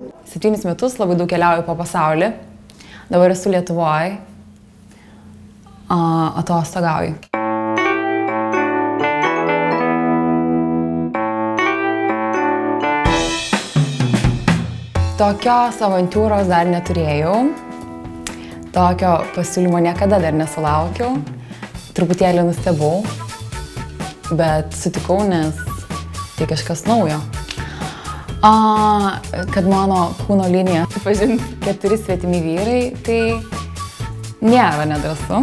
7 metus labai daug keliauju po pasaulį. Dabar esu Lietuvoje. Atostogauju. Tokios avantūros dar neturėjau. Tokio pasiūlymo niekada dar nesulaukiau. Truputėlį nustebau, bet sutikau, nes tai kažkas naujo. Kad mano kūno liniją pažins 4 svetimi vyrai, tai nėra nedrąsu.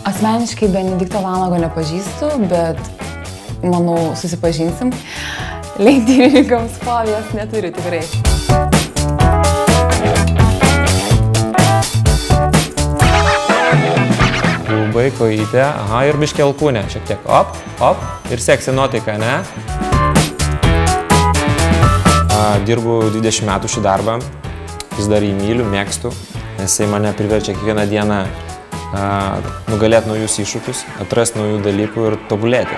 Asmeniškai Benedikto Vanago nepažįstu, bet manau susipažinsim. Lenktynininkams fobijos neturiu tikrai. Labai kojytė, ir biškį alkūnė, šiek tiek op, ir seksi nuotaika, ne? Dirbu 20 metų šį darbą, vis dar jį myliu, mėgstu, nes jisai mane priverčia kiekvieną dieną nugalėti naujus iššūkius, atrasti naujų dalykų ir tobulėti.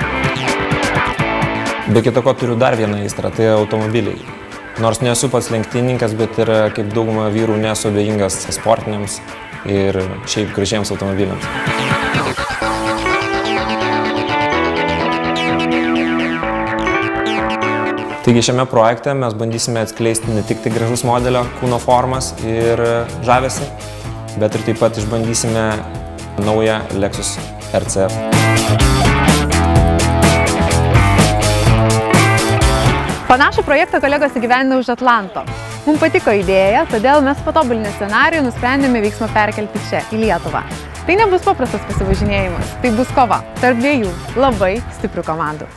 Be kita ko turiu dar vieną aistrą, tai automobiliai. Nors nesu pats lenktynininkas, bet ir kaip dauguma vyrų nesu abejingas sportiniams ir šiaip gražiems automobiliams. Taigi šiame projekte mes bandysime atskleisti ne tik tai gražus modelio kūno formas ir žavesį, bet ir taip pat išbandysime naują Lexus RCF. Panašų projektą kolegos įgyvendino už Atlanto. Mums patiko idėja, todėl mes patobulinę scenarijų nusprendėme veiksmą perkelti čia, į Lietuvą. Tai nebus paprastas pasivažinėjimas, tai bus kova tarp 2 labai stiprių komandų.